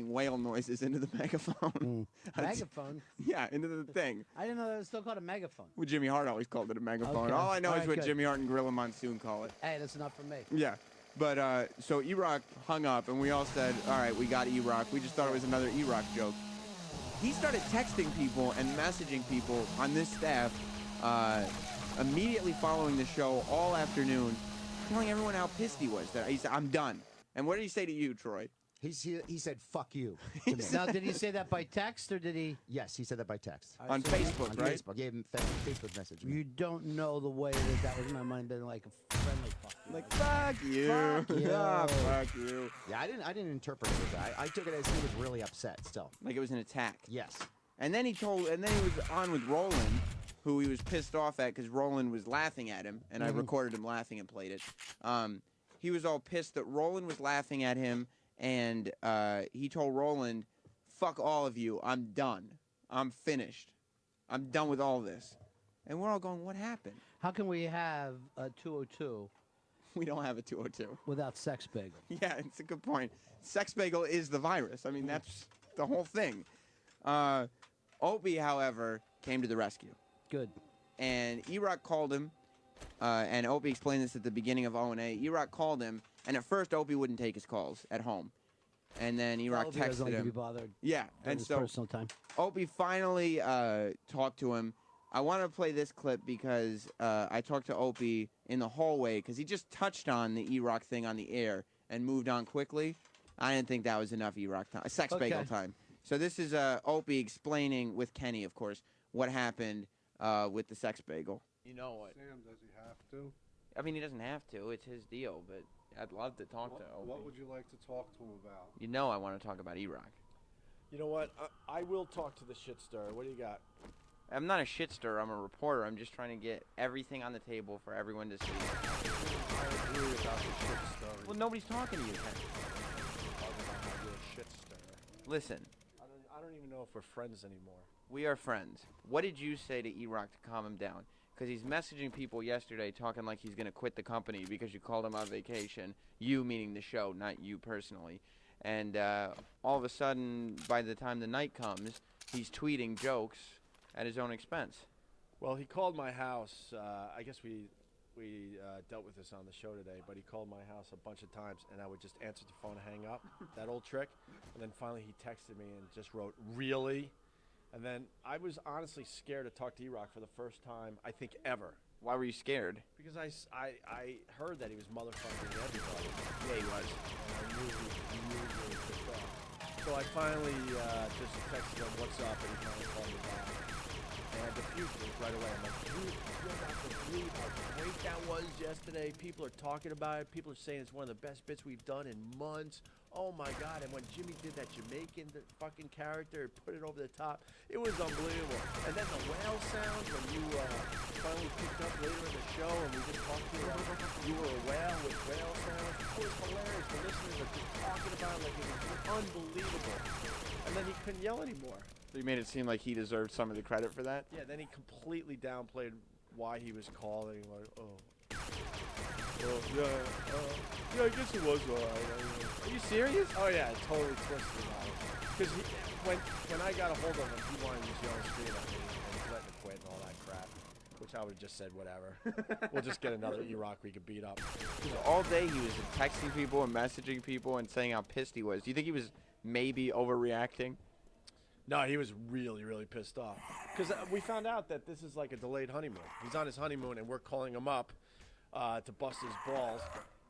making whale noises into the megaphone. Megaphone? Yeah, into the thing. I didn't know that was still called a megaphone. Well, Jimmy Hart always called it a megaphone. Okay. All I know All is right, what good. Jimmy Hart and Gorilla Monsoon call it. Hey, that's enough for me. Yeah. But so E-Rock hung up, and we all said, all right, we got E-Rock. We just thought it was another E-Rock joke. He started texting people and messaging people on this staff immediately following the show all afternoon, telling everyone how pissed he was. That he said, I'm done. And what did he say to you, Troy? He said, fuck you to me. Now, did he say that by text, or did he? Yes, he said that by text. On Facebook, on right? Facebook. Gave him Facebook message. You don't know the way that was in my mind, been like a friendly fuck you. Like, fuck you. Fuck you. Ah, fuck you. Yeah, I didn't interpret it as that. I took it as he was really upset still. Like it was an attack. Yes. And then he was on with Roland, who he was pissed off at because Roland was laughing at him, and I recorded him laughing and played it. He was all pissed that Roland was laughing at him, and he told Roland, fuck all of you, I'm done. I'm finished. I'm done with all this. And we're all going, what happened? How can we have a 202 We don't have a 202. without Sex Bagel? Yeah, it's a good point. Sex Bagel is the virus. I mean, that's the whole thing. Opie, however, came to the rescue. Good. And E-Rock called him, and Opie explained this at the beginning of O&A. E-Rock called him, and at first Opie wouldn't take his calls at home. And then E-Rock Opie doesn't texted like to be him. bothered. Yeah, during and his so personal time. Opie finally talked to him. I want to play this clip because I talked to Opie in the hallway because he just touched on the E-Rock thing on the air and moved on quickly. I didn't think that was enough E-Rock time, Sex Bagel time. So this is Opie explaining, with Kenny, of course, what happened with the Sex Bagel. You know what? Sam, does he have to? I mean, he doesn't have to. It's his deal, but I'd love to talk to Opie. What would you like to talk to him about? You know I want to talk about E-Rock. You know what? I will talk to the shit stirrer. What do you got? I'm not a shit stirrer. I'm a reporter. I'm just trying to get everything on the table for everyone to see. I agree about the shit stirrer. Well, nobody's talking to you, Ken. Talking about how you're a shit stirrer. Listen, I don't even know if we're friends anymore. we are friends. What did you say to E-Rock to calm him down? Because he's messaging people yesterday talking like he's going to quit the company because you called him on vacation. You meaning the show, not you personally. And all of a sudden, by the time the night comes, he's tweeting jokes at his own expense. Well, he called my house. I guess we dealt with this on the show today, but he called my house a bunch of times, and I would just answer the phone and hang up, that old trick. And then finally he texted me and just wrote, really? And then I was honestly scared to talk to E-Rock for the first time, I think, ever. Why were you scared? Because I heard that he was motherfucking everybody. Yeah, he was. And I knew he really pissed off. So I finally just texted him, what's up, and he finally called me back. And I diffused it right away. I'm like, dude, you're not going to believe how great that was yesterday. People are talking about it. People are saying it's one of the best bits we've done in months. Oh, my God. And when Jimmy did that Jamaican fucking character and put it over the top, it was unbelievable. And then the whale sound when you finally picked up later in the show and we just talked to you about you were a whale with whale sounds. It was hilarious. The listeners are just talking about it like it was unbelievable. And then he couldn't yell anymore. So you made it seem like he deserved some of the credit for that? Yeah, then he completely downplayed why he was calling. Like, yeah, I guess it was all right. Are you serious? Oh, yeah, totally twisted about it. Because when I got a hold of him, he wanted to just yell and scream at me and threaten to quit and all that crap, which I would have just said, whatever. We'll just get another E-Rock we could beat up. All day he was texting people and messaging people and saying how pissed he was. Do you think he was maybe overreacting? No, he was really, really pissed off. Because we found out that this is like a delayed honeymoon. He's on his honeymoon, and we're calling him up to bust his balls.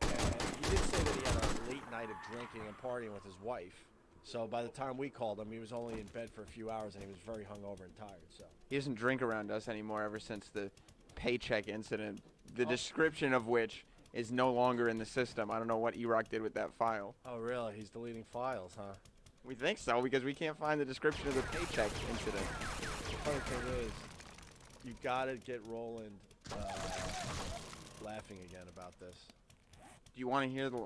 And he did say that he had a late night of drinking and partying with his wife. So by the time we called him, he was only in bed for a few hours, and he was very hungover and tired. So He doesn't drink around us anymore ever since the paycheck incident, the description of which is no longer in the system. I don't know what E-Rock did with that file. Oh, really? He's deleting files, huh? We think so because we can't find the description of the paycheck incident. The funny thing is, you gotta get Roland laughing again about this. Do you want to hear the?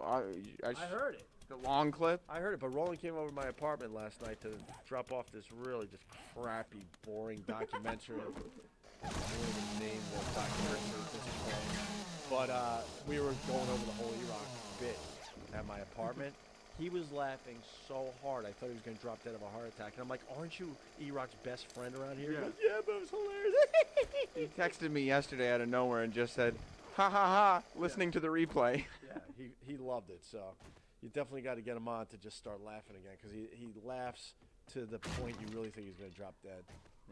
I heard it. The long clip. I heard it, but Roland came over to my apartment last night to drop off this really just crappy, boring documentary. I won't even name the documentary at this point. But we were going over the whole E-Rock bit at my apartment. He was laughing so hard, I thought he was going to drop dead of a heart attack. And I'm like, aren't you E-Rock's best friend around here? He goes, yeah, but it was hilarious. He texted me yesterday out of nowhere and just said, "Ha ha ha!" Listening to the replay. Yeah, he loved it. So you definitely got to get him on to just start laughing again, because he laughs to the point you really think he's going to drop dead.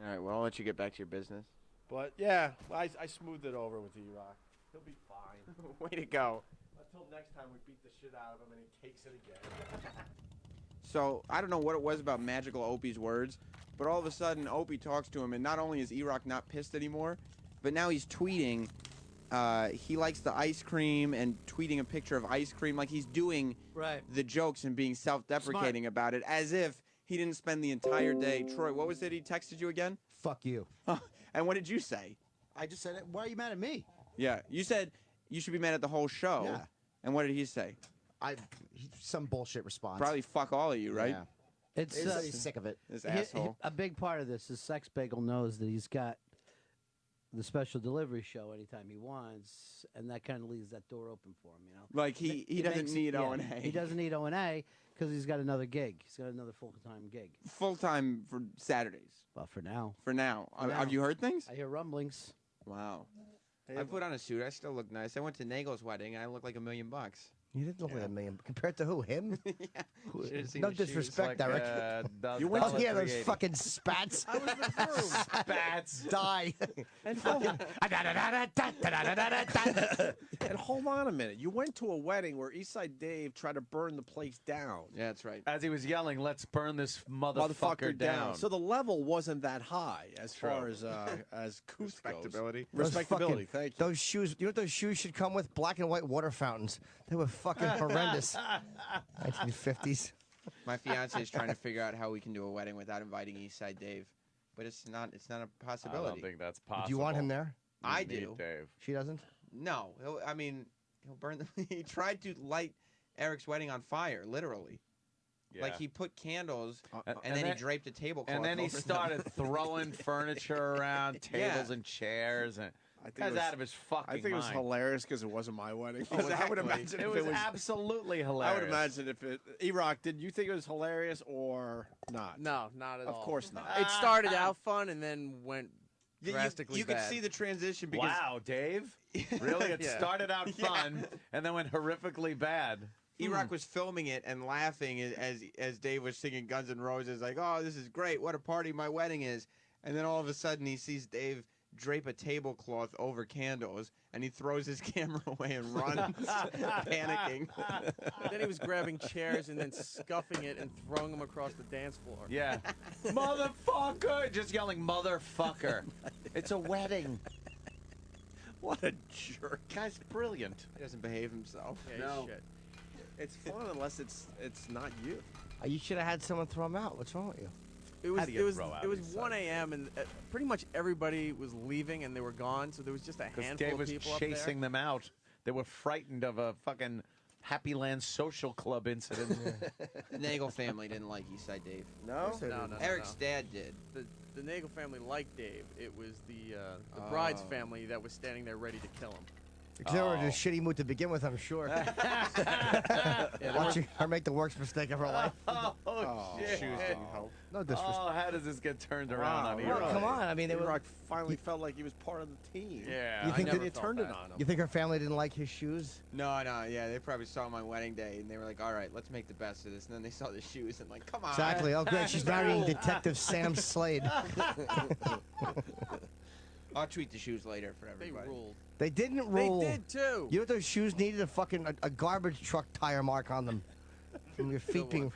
All right, well, I'll let you get back to your business. But yeah, I smoothed it over with E-Rock. He'll be fine. Way to go. Until next time we beat the shit out of him and he takes it again. So I don't know what it was about Magical Opie's words, but all of a sudden Opie talks to him, and not only is E-Rock not pissed anymore, but now he's tweeting. He likes the ice cream and tweeting a picture of ice cream, like he's doing Right. the jokes and being self-deprecating about it, as if he didn't spend the entire day. Troy, what was it he texted you again? Fuck you. And what did you say? I just said it. Why are you mad at me? Yeah, you said you should be mad at the whole show. Yeah. And what did he say? Some bullshit response. Probably fuck all of you, right? Yeah. It's He's sick of it. This asshole. a big part of this is Sex Bagel knows that he's got the special delivery show anytime he wants, and that kind of leaves that door open for him, you know. Like he It doesn't makes- need yeah, O&A. He doesn't need O&A because he's got another gig. He's got another full-time gig. Full-time for Saturdays. Well, for now. For now. For now. Have you heard things? I hear rumblings. Wow. I put on a suit. I still look nice. I went to Nagel's wedding. I look like $1 million. You didn't look like $1 million. Compared to who? Him? Should've seen No the shoes, disrespect, like, Eric. You Oh, yeah, those fucking spats. I was the groom. Spats. Die. And hold on a minute. You went to a wedding where Eastside Dave tried to burn the place down. Yeah, that's right. As he was yelling, "Let's burn this motherfucker down." So the level wasn't that high as far as Couth Respectability. goes. Respectability. Those fucking- Thank you. Those shoes, you know what those shoes should come with? Black and white water fountains. They were fucking horrendous. 1950s. My fiance is trying to figure out how we can do a wedding without inviting Eastside Dave, but it's not a I don't possibility. think that's possible. Do you want him there? I You need do. Dave. She doesn't? No, he'll burn the. He tried to light Eric's wedding on fire, literally. Yeah. Like he put candles And and then he then- draped a tablecloth. And then he over them. started throwing furniture around, tables Yeah. and chairs, and I think guy's it was- out of his fucking I think it was mind. hilarious because it wasn't my wedding. Oh, I would exactly. imagine It if was absolutely hilarious. I would imagine if it. E-Rock, did you think it was hilarious or not? No, not at all. Of course not. It started out fun and then went You- drastically You could bad. see the transition because Wow, Dave. Really? It Yeah. started out fun and then went horrifically bad. E-Rock was filming it and laughing as Dave was singing Guns N' Roses, like, "Oh, this is great! What a party my wedding is!" And then all of a sudden he sees Dave drape a tablecloth over candles, and he throws his camera away and runs, panicking. Then he was grabbing chairs and then scuffing it and throwing them across the dance floor. Yeah. Motherfucker! Just yelling, motherfucker. It's a wedding. What a jerk. Guy's brilliant. He doesn't behave himself. Yeah, No. shit. It's fun unless it's not you. You should have had someone throw him out. What's wrong with you? It was do you throw out it was these 1 a.m. and pretty much everybody was leaving and they were gone, so there was just a Because handful Dave of was people chasing up them out. They were frightened of a fucking Happy Land Social Club incident. The Nagel family didn't like Eastside Dave. No? there. No. Eric's dad did. The Nagel family liked Dave. It was the bride's family that was standing there ready to kill him. Because they were in a shitty mood to begin with, I'm sure. Watching her make the worst mistake of her life. oh, shit. Shoes didn't help. No disrespect. Oh, how does this get turned around on Wow, E-Rock? Well, come on. I mean, they were. E-Rock finally felt like he was part of the team. Yeah. You think Then that you felt turned it that. on him. You think her family didn't like his shoes? No, yeah, they probably saw my wedding day, and they were like, "All right, let's make the best of this." And then they saw the shoes, and like, "Come on!" Exactly. Oh, great. She's marrying Detective Sam Slade. I'll tweet the shoes later for They everybody. ruled. They didn't rule. They did too. You know what those shoes needed? A garbage truck tire mark on them. From your feet being.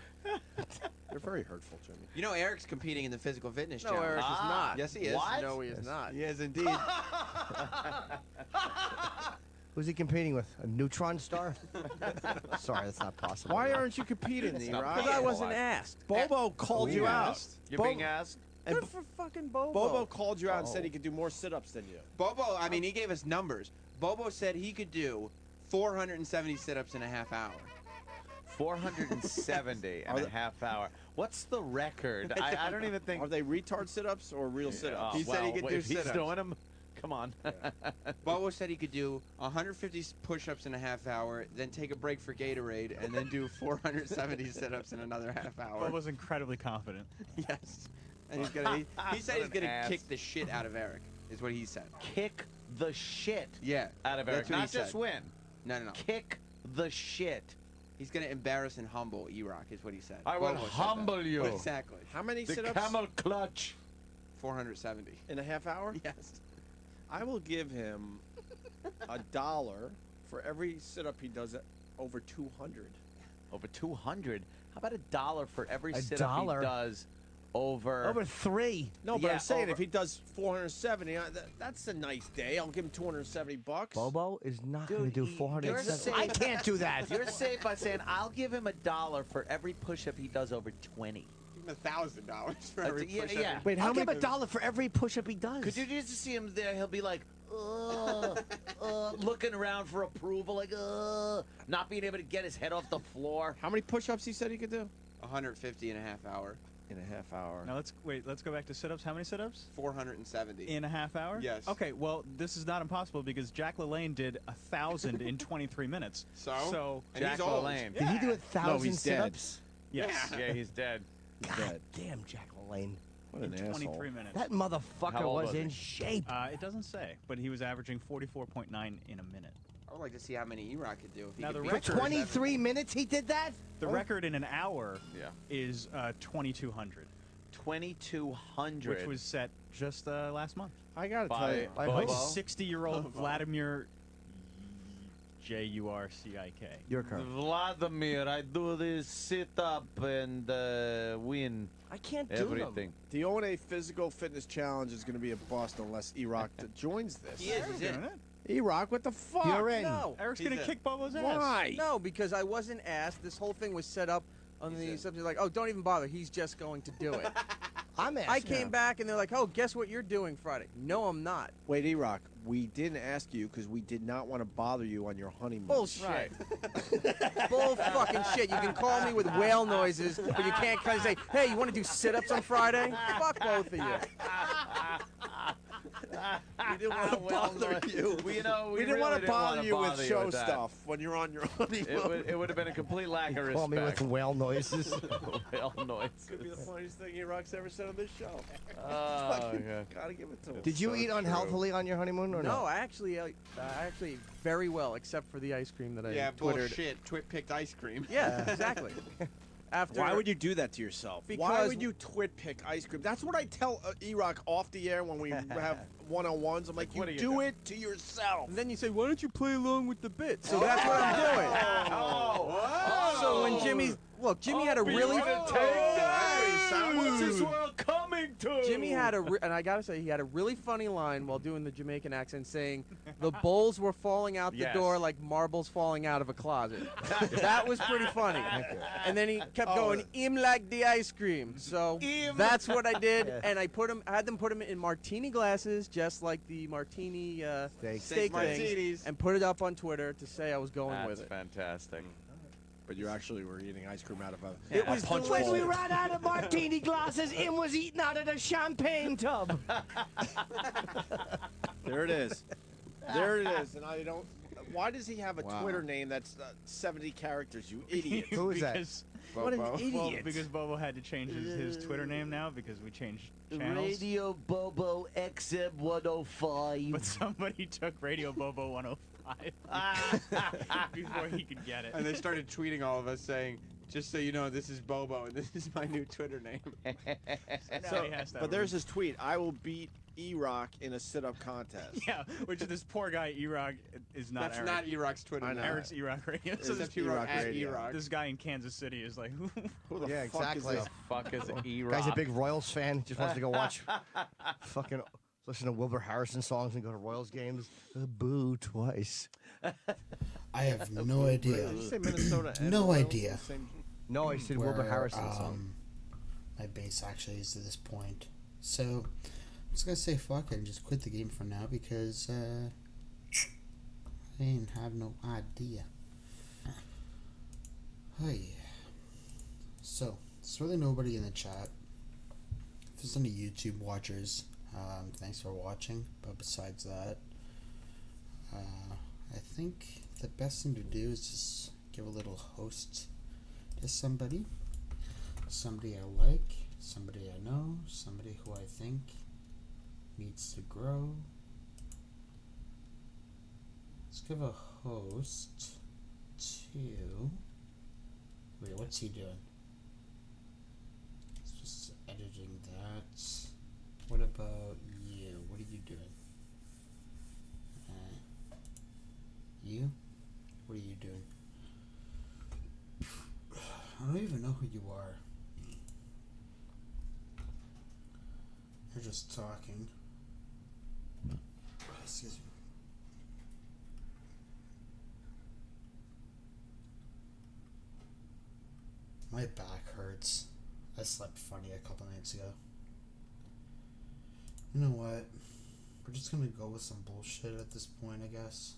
They're very hurtful, Jimmy. You know, Eric's competing in the physical fitness No, challenge. Eric is not. Yes, he is. What? No, he is not. He is indeed. Who's he competing with? A neutron star? Sorry, that's not possible. Why aren't you competing, not E-Rock? Because I wasn't asked. Bobo called you out. You're Bo- being asked? And Good for fucking Bobo. Bobo called you out and said he could do more sit-ups than you. Bobo, I mean, he gave us numbers. Bobo said he could do 470 sit-ups in a half hour. 470 and a half hour. What's the record? I don't even think. Are they retard sit-ups or real sit-ups? He said he could do if he's sit-ups. doing them, Come on. Bobo said he could do 150 push-ups in a half hour, then take a break for Gatorade, and then do 470 sit-ups in another half hour. Bobo's incredibly confident. Yes. And he's gonna. He said he's gonna ass. kick the shit out of Airehk. Is what he said. Kick the shit Yeah. out of That's Airehk. what he Not just said. win. No, no, no. Kick the shit. He's gonna embarrass and humble Airehk. Is what he said. I will Bobo said that. humble you. Exactly. How many The sit-ups camel clutch. 470. in a half hour? Yes. I will give him $1 for every sit-up he does at over 200. Over 200. How about $1 for every A sit-up dollar? he does over? Over 3. No, but Yeah, I'm saying over- if he does 470, that's a nice day. I'll give him 270 bucks. Bobo is not going to Dude, do you're 470. safe. I can't do that. You're safe by saying I'll give him $1 for every push-up he does over 20. Give him $1,000 for every yeah, push-up. yeah. Wait, I'll give him $1 for every push-up he does. Could you just see him there? He'll be like, looking around for approval, like, not being able to get his head off the floor. How many push-ups he said he could do? 150 in a half hour. In a half hour. Now let's go back to sit-ups. How many sit-ups? 470. In a half hour? Yes. Okay, well, this is not impossible because Jack LaLanne did 1,000 in 23 minutes. So? And Jack he's old. LaLanne. Did he do 1,000 No, he's dead. sit-ups? Yes. Yeah, he's dead. God damn, Jack LaLanne. What an In 23 asshole. minutes. That How motherfucker old was was in he? shape. It doesn't say, but he was averaging 44.9 in a minute. I would like to see how many Airehk could do if he Now could the beat record- 23 minutes he did that? The record in an hour Yeah. is 2,200, 2,200. which was set just last month. I gotta By tell you, By Bobo. who? 60-year-old Vladimir Jurcik. Your curve. Vladimir, I do this sit-up and win I can't do everything. them. the O&A Physical Fitness Challenge is going to be a bust unless Airehk joins this. He is. He's in. Doing it. Airehk, what the fuck? You're in. No. Eric's He's gonna in. kick Bobo's ass. Why? No, because I wasn't asked. This whole thing was set up on the subject like, oh, don't even bother. He's just going to do it. I'm asking. I came back and they're like, oh, guess what you're doing Friday? No, I'm not. Wait, Airehk, we didn't ask you because we did not want to bother you on your honeymoon. Bullshit. Bull fucking shit. You can call me with whale noises, but you can't kind of say, hey, you want to do sit-ups on Friday? Fuck both of you. We didn't want to bother you. We, you know, We didn't really want to didn't bother wanna you with bother you show with that. stuff when you're on your honeymoon. It would have been a complete lack of Call me with respect. whale noises. Whale noise. Could be the funniest thing Airehk's ever said on this show. Oh, yeah. Gotta give it to him. Did you eat unhealthily on your honeymoon or No, no? I actually ate very well, except for the ice cream that I Yeah, twittered. bullshit. Twit-picked ice cream. Yeah, exactly. After Why would you do that to yourself? Why Because- would you twit pick ice cream? That's what I tell Airehk off the air when we have one-on-ones. I'm like, What you are you do doing? it to yourself. And then you say, why don't you play along with the bit? So that's what I'm doing. Oh, So when Jimmy had a really What's this world coming to? Jimmy had and I gotta say he had a really funny line while doing the Jamaican accent, saying the bowls were falling out the Yes. door like marbles falling out of a closet. That was pretty funny. And then he kept going, "Him like the ice cream." So Him. that's what I did, and I had them put them in martini glasses, just like the martini steak things, martinis. and put it up on Twitter to say I was going That's with it. fantastic. But you actually were eating ice cream out of a It was punch When bowl. we ran out of martini glasses, Im was eating out of the champagne tub. There it is. There it is. And I don't. Why does he have a Wow. Twitter name that's 70 characters? You idiot. Who is that? Because, What an Bobo. idiot. well, because Bobo had to change his Twitter name now because we changed channels. Radio Bobo XM 105. But somebody took Radio Bobo 105 before he could get it. And they started tweeting all of us saying, just so you know, this is Bobo and this is my new Twitter name. Now he has to have But a there's this tweet. I will beat Airehk in a sit-up contest. yeah, which is this poor guy Airehk is not That's Eric. not Airehk's Twitter I name. know. Eric's Airehk Radio. It's So this, Except he wrote Airehk at Radio. Airehk. this guy in Kansas City is like, Who the Yeah, fuck exactly. is this? Fuck is E-Rock? Guy's a big Royals fan. Just wants to go watch fucking listen to Wilbur Harrison songs and go to Royals games. Boo twice. I have no idea. Did you say Minnesota and No Royals in idea. the same- No, I said Wilbur where, Harrison song. My base actually is to this point. So I'm just gonna say fuck it and just quit the game for now because I ain't have no idea. Oh yeah. So there's really nobody in the chat. If there's any YouTube watchers, Thanks for watching. But besides that, I think the best thing to do is just give a little host to somebody. Somebody I like, somebody I know, somebody who I think needs to grow. Let's give a host to... Wait, what's he doing? It's just editing that. What about you? What are you doing? You? What are you doing? I don't even know who you are. You're just talking. Excuse me. My back hurts. I slept funny a couple nights ago. You know what? We're just gonna go with some bullshit at this point, I guess.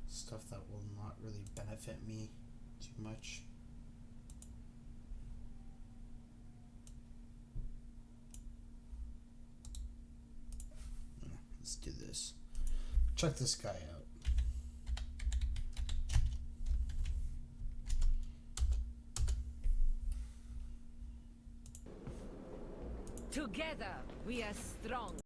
Stuff that will not really benefit me too much. Let's do this. Check this guy out. Together, we are strong.